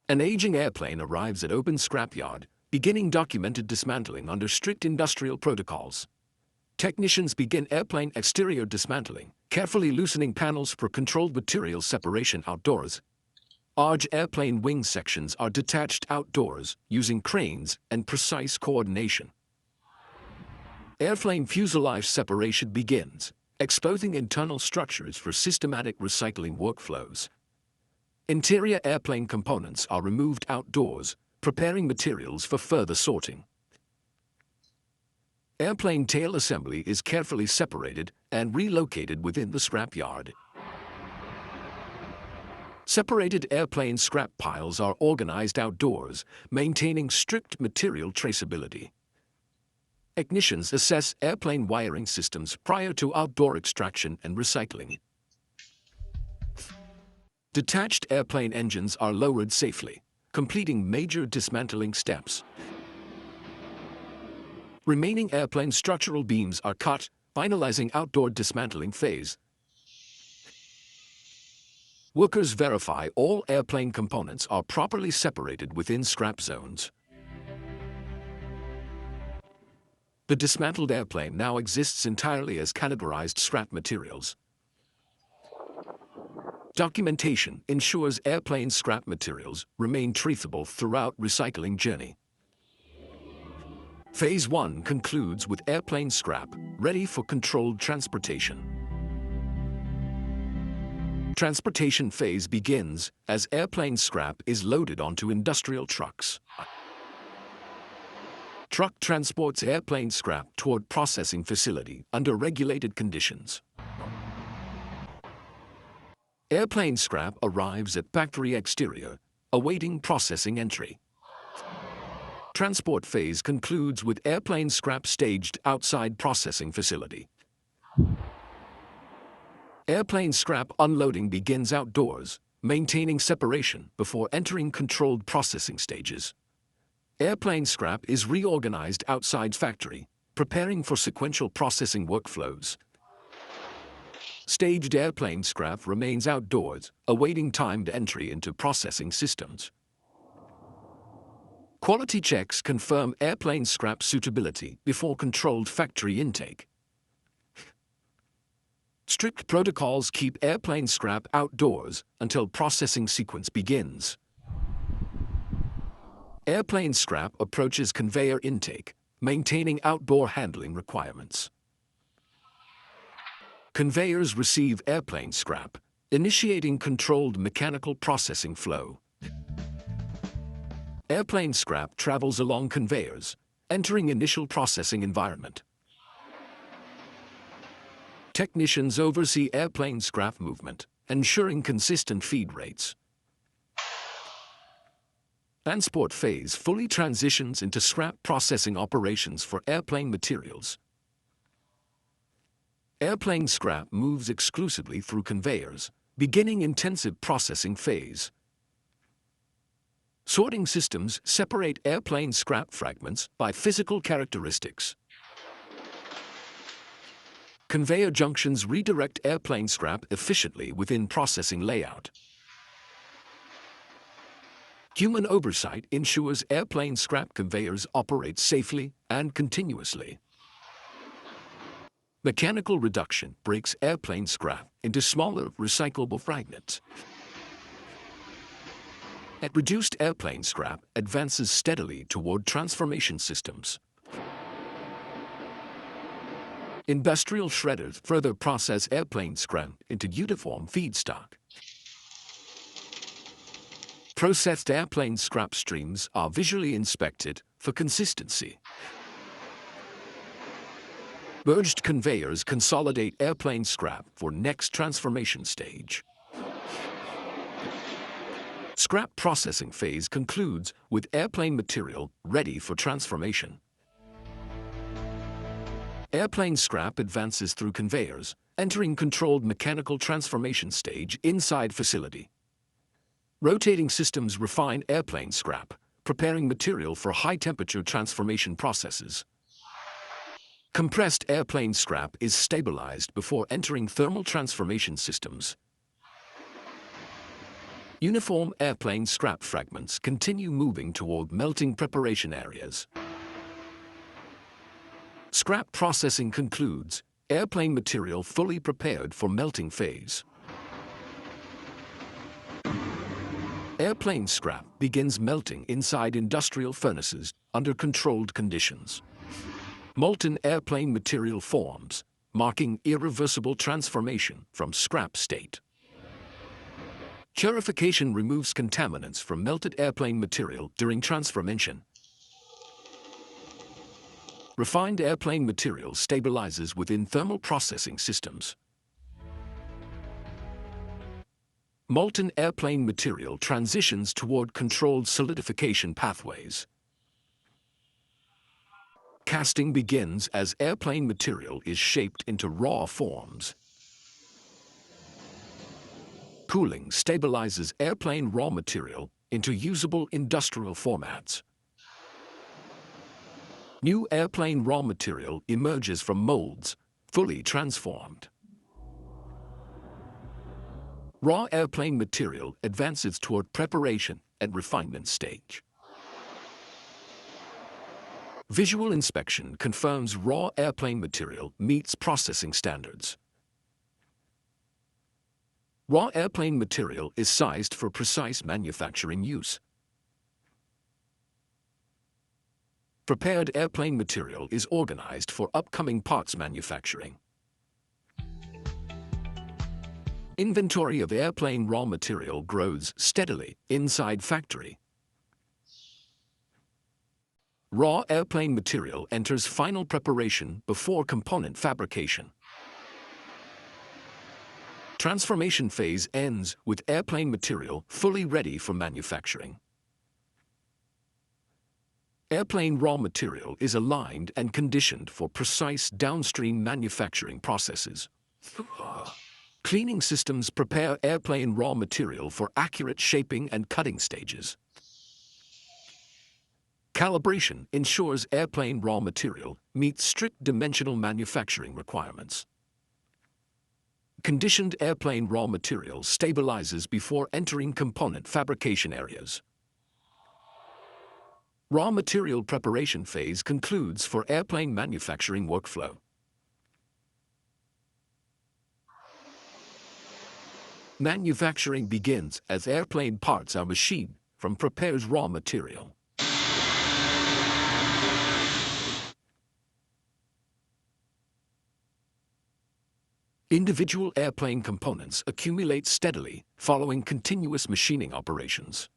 An aging airplane arrives at open scrapyard, beginning documented dismantling under strict industrial protocols. Technicians begin airplane exterior dismantling, carefully loosening panels for controlled material separation outdoors. Large airplane wing sections are detached outdoors using cranes and precise coordination. Airplane fuselage separation begins, exposing internal structures for systematic recycling workflows. Interior airplane components are removed outdoors, preparing materials for further sorting. Airplane tail assembly is carefully separated and relocated within the scrapyard. Separated airplane scrap piles are organized outdoors, maintaining strict material traceability. Technicians assess airplane wiring systems prior to outdoor extraction and recycling. Detached airplane engines are lowered safely, completing major dismantling steps. Remaining airplane structural beams are cut, finalizing outdoor dismantling phase. Workers verify all airplane components are properly separated within scrap zones. The dismantled airplane now exists entirely as categorized scrap materials. Documentation ensures airplane scrap materials remain traceable throughout recycling journey. Phase 1 concludes with airplane scrap ready for controlled transportation. Transportation phase begins as airplane scrap is loaded onto industrial trucks. Truck transports airplane scrap toward processing facility under regulated conditions. Airplane scrap arrives at factory exterior, awaiting processing entry. Transport phase concludes with airplane scrap staged outside processing facility. Airplane scrap unloading begins outdoors, maintaining separation before entering controlled processing stages. Airplane scrap is reorganized outside factory, preparing for sequential processing workflows. Staged airplane scrap remains outdoors, awaiting timed entry into processing systems. Quality checks confirm airplane scrap suitability before controlled factory intake. Strict protocols keep airplane scrap outdoors until processing sequence begins. Airplane scrap approaches conveyor intake, maintaining outdoor handling requirements. Conveyors receive airplane scrap, initiating controlled mechanical processing flow. Airplane scrap travels along conveyors, entering initial processing environment. Technicians oversee airplane scrap movement, ensuring consistent feed rates. Transport phase fully transitions into scrap processing operations for airplane materials. Airplane scrap moves exclusively through conveyors, beginning intensive processing phase. Sorting systems separate airplane scrap fragments by physical characteristics. Conveyor junctions redirect airplane scrap efficiently within processing layout. Human oversight ensures airplane scrap conveyors operate safely and continuously. Mechanical reduction breaks airplane scrap into smaller recyclable fragments. Reduced airplane scrap advances steadily toward transformation systems. Industrial shredders further process airplane scrap into uniform feedstock. Processed airplane scrap streams are visually inspected for consistency. Merged conveyors consolidate airplane scrap for next transformation stage. Scrap processing phase concludes with airplane material ready for transformation. Airplane scrap advances through conveyors, entering controlled mechanical transformation stage inside facility. Rotating systems refine airplane scrap, preparing material for high-temperature transformation processes. Compressed airplane scrap is stabilized before entering thermal transformation systems. Uniform airplane scrap fragments continue moving toward melting preparation areas. Scrap processing concludes, airplane material fully prepared for melting phase. Airplane scrap begins melting inside industrial furnaces under controlled conditions. Molten airplane material forms, marking irreversible transformation from scrap state. Purification removes contaminants from melted airplane material during transformation. Refined airplane material stabilizes within thermal processing systems. Molten airplane material transitions toward controlled solidification pathways. Casting begins as airplane material is shaped into raw forms. Cooling stabilizes airplane raw material into usable industrial formats. New airplane raw material emerges from molds, fully transformed. Raw airplane material advances toward preparation and refinement stage. Visual inspection confirms raw airplane material meets processing standards. Raw airplane material is sized for precise manufacturing use. Prepared airplane material is organized for upcoming parts manufacturing. Inventory of airplane raw material grows steadily inside factory. Raw airplane material enters final preparation before component fabrication. Transformation phase ends with airplane material fully ready for manufacturing. Airplane raw material is aligned and conditioned for precise downstream manufacturing processes. Cleaning systems prepare airplane raw material for accurate shaping and cutting stages. Calibration ensures airplane raw material meets strict dimensional manufacturing requirements. Conditioned airplane raw material stabilizes before entering component fabrication areas. Raw material preparation phase concludes for airplane manufacturing workflow. Manufacturing begins as airplane parts are machined from prepared raw material. Individual airplane components accumulate steadily following continuous machining operations.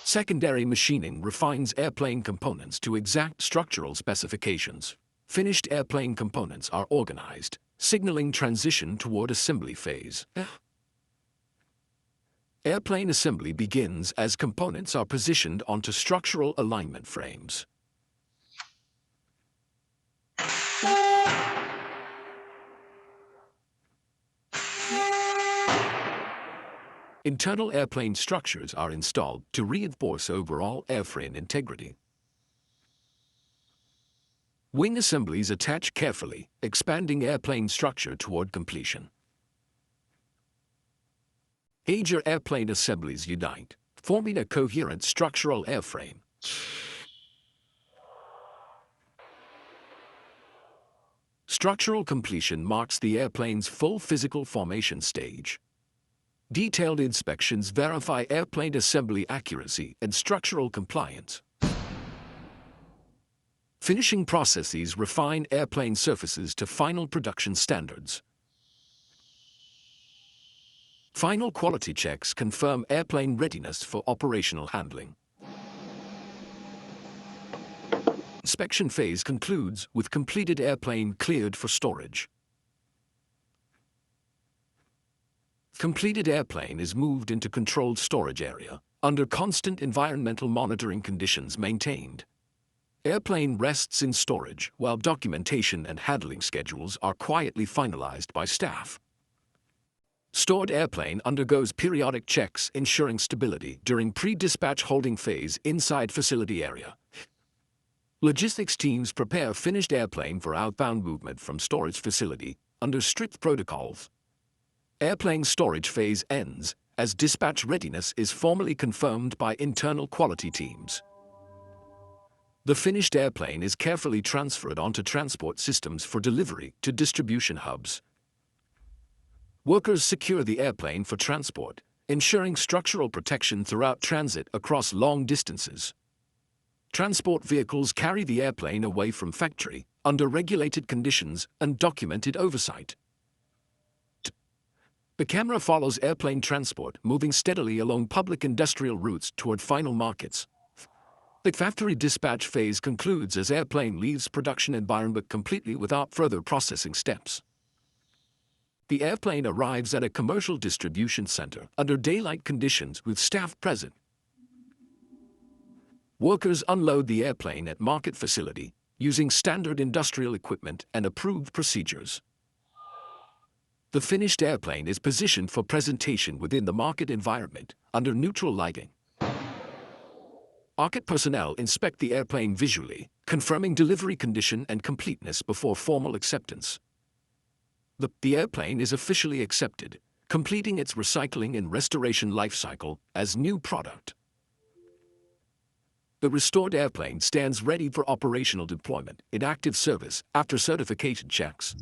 Secondary machining refines airplane components to exact structural specifications. Finished airplane components are organized, signaling transition toward assembly phase. Airplane assembly begins as components are positioned onto structural alignment frames. Internal airplane structures are installed to reinforce overall airframe integrity. Wing assemblies attach carefully, expanding airplane structure toward completion. Major airplane assemblies unite, forming a coherent structural airframe. Structural completion marks the airplane's full physical formation stage. Detailed inspections verify airplane assembly accuracy and structural compliance. Finishing processes refine airplane surfaces to final production standards. Final quality checks confirm airplane readiness for operational handling. Inspection phase concludes with completed airplane cleared for storage. Completed airplane is moved into controlled storage area under constant environmental monitoring conditions maintained. Airplane rests in storage while documentation and handling schedules are quietly finalized by staff. Stored airplane undergoes periodic checks ensuring stability during pre-dispatch holding phase inside facility area. Logistics teams prepare finished airplane for outbound movement from storage facility under strict protocols. Airplane storage phase ends as dispatch readiness is formally confirmed by internal quality teams. The finished airplane is carefully transferred onto transport systems for delivery to distribution hubs. Workers secure the airplane for transport, ensuring structural protection throughout transit across long distances. Transport vehicles carry the airplane away from factory under regulated conditions and documented oversight. The camera follows airplane transport, moving steadily along public industrial routes toward final markets. The factory dispatch phase concludes as airplane leaves production environment completely without further processing steps. The airplane arrives at a commercial distribution center under daylight conditions with staff present. Workers unload the airplane at market facility using standard industrial equipment and approved procedures. The finished airplane is positioned for presentation within the market environment under neutral lighting. Market personnel inspect the airplane visually, confirming delivery condition and completeness before formal acceptance. The airplane is officially accepted, completing its recycling and restoration life cycle as new product. The restored airplane stands ready for operational deployment in active service after certification checks.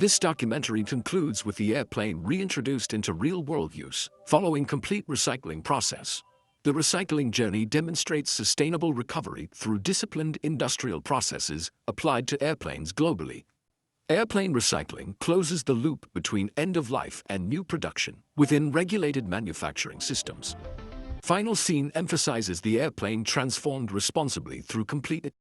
This documentary concludes with the airplane reintroduced into real-world use, following complete recycling process. The recycling journey demonstrates sustainable recovery through disciplined industrial processes applied to airplanes globally. Airplane recycling closes the loop between end-of-life and new production within regulated manufacturing systems. Final scene emphasizes the airplane transformed responsibly through complete